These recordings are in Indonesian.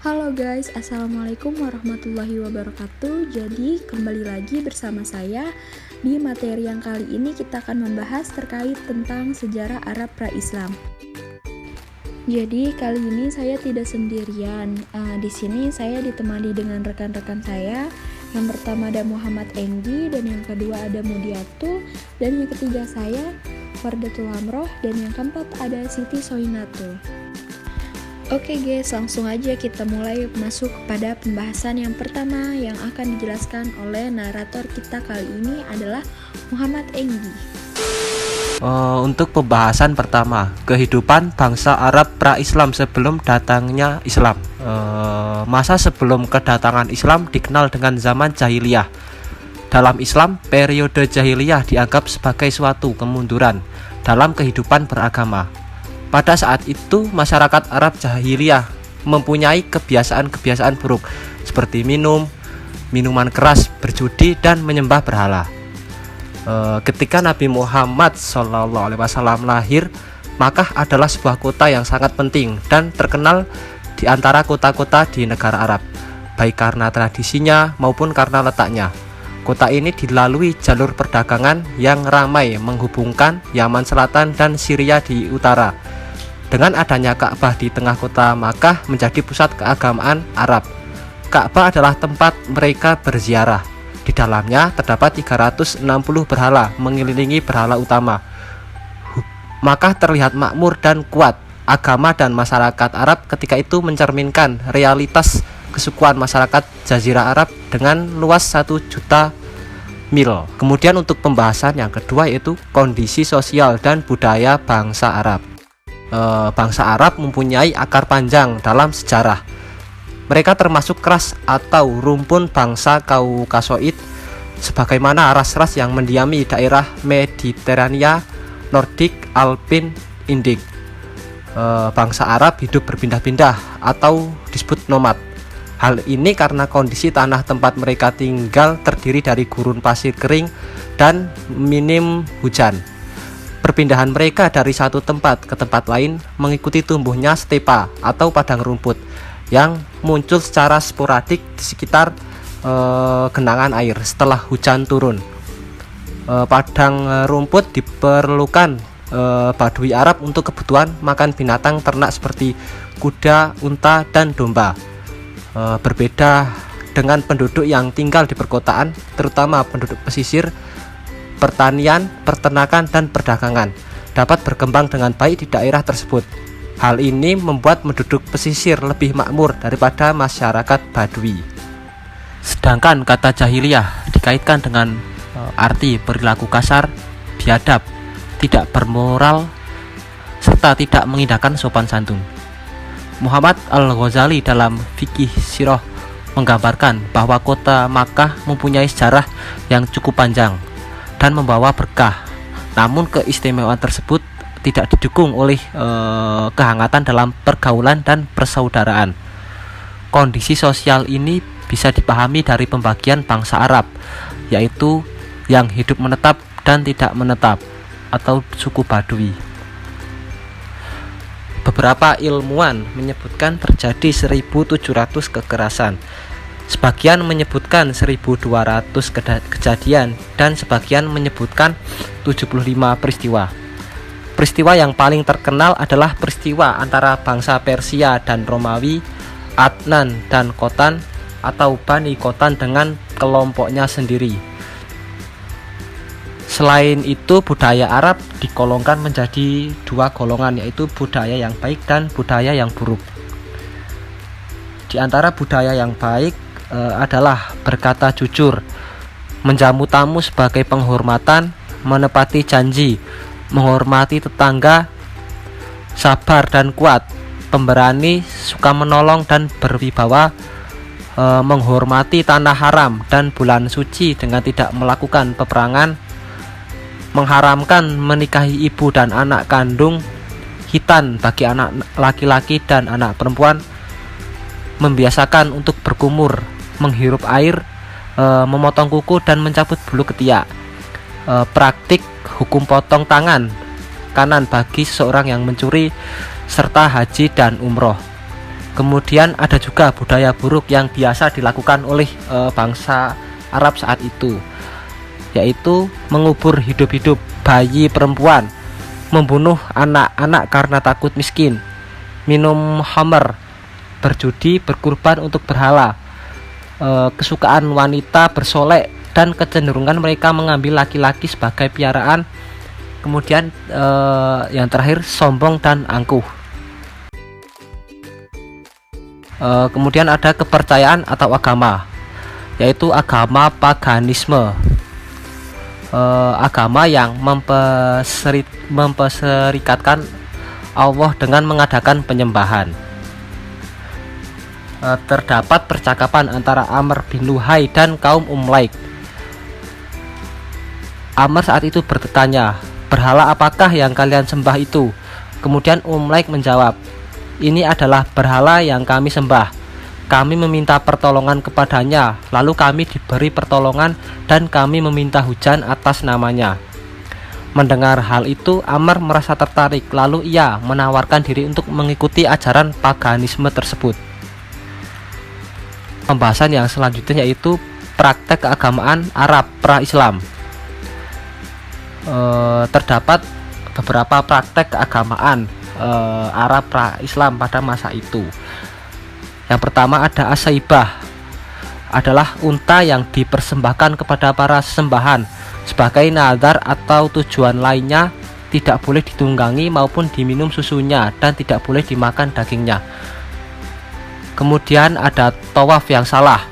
Halo guys, Assalamualaikum warahmatullahi wabarakatuh. Jadi kembali lagi bersama saya. Di materi yang kali ini kita akan membahas terkait tentang sejarah Arab pra-Islam. Jadi kali ini saya tidak sendirian. Di sini saya ditemani dengan rekan-rekan saya. Yang pertama ada Muhammad Enggi, dan yang kedua ada Mudiatu, dan yang ketiga saya Wardatul Amroh, dan yang keempat ada Siti Soinatul. Oke guys, langsung aja kita mulai masuk pada pembahasan yang pertama yang akan dijelaskan oleh narator kita kali ini adalah Muhammad Enggi. Untuk pembahasan pertama, kehidupan bangsa Arab pra-Islam sebelum datangnya Islam. Masa sebelum kedatangan Islam dikenal dengan zaman jahiliyah. Dalam Islam, periode jahiliyah dianggap sebagai suatu kemunduran dalam kehidupan beragama. Pada saat itu, masyarakat Arab jahiliyah mempunyai kebiasaan-kebiasaan buruk seperti minuman keras, berjudi, dan menyembah berhala. Ketika Nabi Muhammad SAW lahir, Makkah adalah sebuah kota yang sangat penting dan terkenal di antara kota-kota di negara Arab, baik karena tradisinya maupun karena letaknya. Kota ini dilalui jalur perdagangan yang ramai menghubungkan Yaman Selatan dan Syria di utara. Dengan adanya Ka'bah di tengah kota Makkah menjadi pusat keagamaan Arab. Ka'bah adalah tempat mereka berziarah. Di dalamnya terdapat 360 berhala mengelilingi berhala utama. Makkah terlihat makmur dan kuat. Agama dan masyarakat Arab ketika itu mencerminkan realitas kesukuan masyarakat Jazirah Arab dengan luas 1 juta mil. Kemudian untuk pembahasan yang kedua yaitu kondisi sosial dan budaya bangsa Arab. Bangsa Arab mempunyai akar panjang dalam sejarah. Mereka termasuk ras atau rumpun bangsa Kaukasoid, sebagaimana ras-ras yang mendiami daerah Mediterania, Nordik, Alpin, Indik. Bangsa Arab hidup berpindah-pindah atau disebut nomad. Hal ini karena kondisi tanah tempat mereka tinggal terdiri dari gurun pasir kering dan minim hujan. Perpindahan mereka dari satu tempat ke tempat lain mengikuti tumbuhnya stepa atau padang rumput yang muncul secara sporadik di sekitar genangan air setelah hujan turun. Padang rumput diperlukan Badui Arab untuk kebutuhan makan binatang ternak seperti kuda, unta, dan domba. Berbeda dengan penduduk yang tinggal di perkotaan, terutama penduduk pesisir, pertanian, peternakan, dan perdagangan dapat berkembang dengan baik di daerah tersebut. Hal ini membuat penduduk pesisir lebih makmur daripada masyarakat Badui. Sedangkan kata jahiliyah dikaitkan dengan arti perilaku kasar, biadab, tidak bermoral, serta tidak mengindahkan sopan santun. Muhammad Al-Ghazali dalam Fikih Sirah menggambarkan bahwa kota Makkah mempunyai sejarah yang cukup panjang dan membawa berkah. Namun keistimewaan tersebut tidak didukung oleh kehangatan dalam pergaulan dan persaudaraan. Kondisi sosial ini bisa dipahami dari pembagian bangsa Arab, yaitu yang hidup menetap dan tidak menetap atau suku Badui. Beberapa ilmuwan menyebutkan terjadi 1.700 kekerasan. Sebagian menyebutkan 1.200 kejadian dan sebagian menyebutkan 75 peristiwa. Peristiwa yang paling terkenal adalah peristiwa antara bangsa Persia dan Romawi, Adnan dan Khotan atau Bani Khotan dengan kelompoknya sendiri. Selain itu, budaya Arab digolongkan menjadi 2 golongan, yaitu budaya yang baik dan budaya yang buruk. Di antara budaya yang baik adalah berkata jujur, menjamu tamu sebagai penghormatan, menepati janji, menghormati tetangga, sabar dan kuat, pemberani, suka menolong dan berwibawa, menghormati tanah haram dan bulan suci dengan tidak melakukan peperangan, mengharamkan menikahi ibu dan anak kandung, khitan bagi anak laki-laki dan anak perempuan, membiasakan untuk berkumur, menghirup air, memotong kuku dan mencabut bulu ketiak, praktik hukum potong tangan kanan bagi seseorang yang mencuri, serta haji dan umroh. Kemudian ada juga budaya buruk yang biasa dilakukan oleh bangsa Arab saat itu, yaitu mengubur hidup-hidup bayi perempuan, membunuh anak-anak karena takut miskin, minum khamr, berjudi, berkurban untuk berhala, kesukaan wanita bersolek, dan kecenderungan mereka mengambil laki-laki sebagai piaraan. Kemudian yang terakhir, sombong dan angkuh. Kemudian ada kepercayaan atau agama, yaitu agama paganisme, agama yang memperserikatkan Allah dengan mengadakan penyembahan. Terdapat percakapan antara Amr bin Luhai dan kaum Laik. Amr saat itu bertanya, "Berhala apakah yang kalian sembah itu?" Kemudian Laik menjawab, "Ini adalah berhala yang kami sembah. Kami meminta pertolongan kepadanya, lalu kami diberi pertolongan dan kami meminta hujan atas namanya." Mendengar hal itu, Amr merasa tertarik, lalu ia menawarkan diri untuk mengikuti ajaran paganisme tersebut. Pembahasan yang selanjutnya yaitu praktek keagamaan Arab pra-Islam. Terdapat beberapa praktek keagamaan Arab pra-Islam pada masa itu. Yang pertama ada asaibah, adalah unta yang dipersembahkan kepada para sesembahan sebagai nadar atau tujuan lainnya, tidak boleh ditunggangi maupun diminum susunya dan tidak boleh dimakan dagingnya. Kemudian ada tawaf yang salah,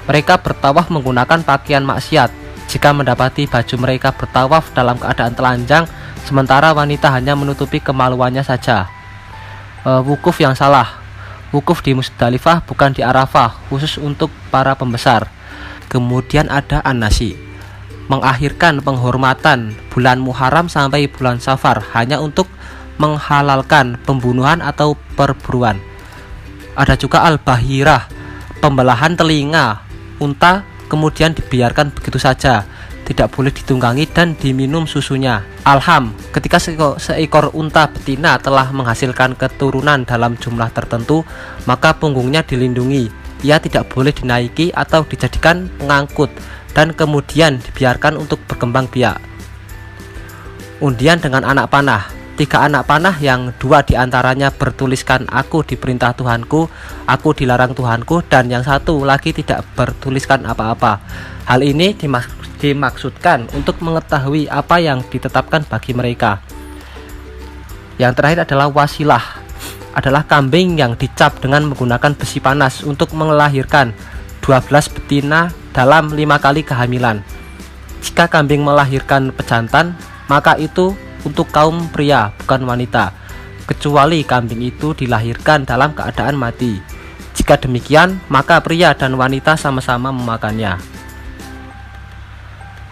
mereka bertawaf menggunakan pakaian maksiat. Jika mendapati baju mereka bertawaf dalam keadaan telanjang, sementara wanita hanya menutupi kemaluannya saja. Wukuf yang salah, wukuf di Musdalifah bukan di Arafah, khusus untuk para pembesar. Kemudian ada an-nasi, mengakhirkan penghormatan bulan Muharram sampai bulan Safar hanya untuk menghalalkan pembunuhan atau perburuan. Ada juga al-bahirah, pembelahan telinga unta kemudian dibiarkan begitu saja, tidak boleh ditunggangi dan diminum susunya. Alham, ketika seekor unta betina telah menghasilkan keturunan dalam jumlah tertentu, maka punggungnya dilindungi, ia tidak boleh dinaiki atau dijadikan pengangkut dan kemudian dibiarkan untuk berkembang biak. Undian dengan anak panah, 3 anak panah yang 2 diantaranya bertuliskan "Aku diperintah Tuhanku, aku dilarang Tuhanku", dan yang 1 lagi tidak bertuliskan apa-apa. Hal ini dimaksudkan untuk mengetahui apa yang ditetapkan bagi mereka. Yang terakhir adalah wasilah, adalah kambing yang dicap dengan menggunakan besi panas untuk melahirkan 12 betina dalam 5 kali kehamilan. Jika kambing melahirkan pejantan, maka itu untuk kaum pria, bukan wanita, kecuali kambing itu dilahirkan dalam keadaan mati. Jika demikian, maka pria dan wanita sama-sama memakannya.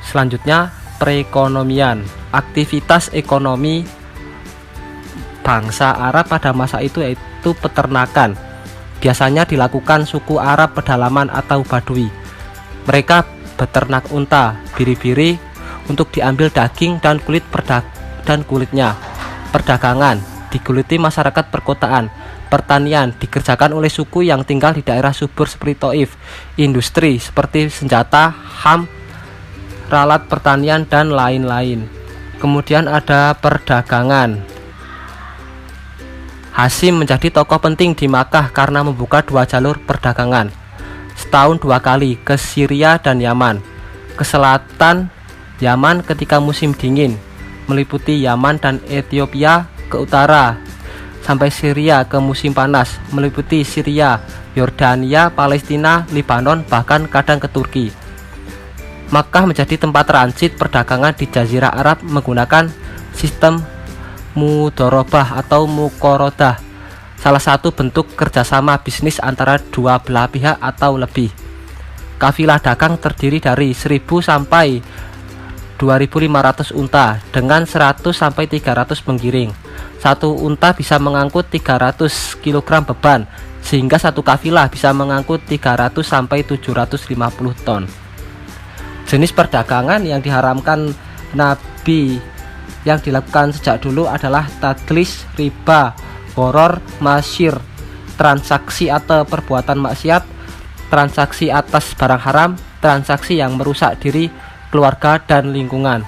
Selanjutnya, perekonomian, aktivitas ekonomi bangsa Arab pada masa itu yaitu peternakan. Biasanya dilakukan suku Arab pedalaman atau Badui. Mereka beternak unta, biri-biri untuk diambil daging dan kulitnya. Perdagangan digeluti masyarakat perkotaan. Pertanian dikerjakan oleh suku yang tinggal di daerah subur seperti Taif. Industri seperti senjata, ham, ralat pertanian, dan lain-lain. Kemudian ada perdagangan. Hasyim menjadi tokoh penting di Makkah karena membuka 2 jalur perdagangan. Setahun 2 kali ke Syria dan Yaman. Ke selatan Yaman ketika musim dingin, meliputi Yaman dan Ethiopia. Ke utara sampai Syria ke musim panas, meliputi Syria, Yordania, Palestina, Lebanon, bahkan kadang ke Turki. Makkah menjadi tempat transit perdagangan di Jazirah Arab menggunakan sistem mudorobah atau mukorodah, salah satu bentuk kerjasama bisnis antara dua belah pihak atau lebih. Kafilah dagang terdiri dari 1000 sampai 2500 unta dengan 100 sampai 300 penggiring. Satu unta bisa mengangkut 300 kg beban, sehingga satu kafilah bisa mengangkut 300 sampai 750 ton. Jenis perdagangan yang diharamkan Nabi yang dilakukan sejak dulu adalah tadlis, riba, gharar, masyir, transaksi atau perbuatan maksiat, transaksi atas barang haram, transaksi yang merusak diri, keluarga, dan lingkungan.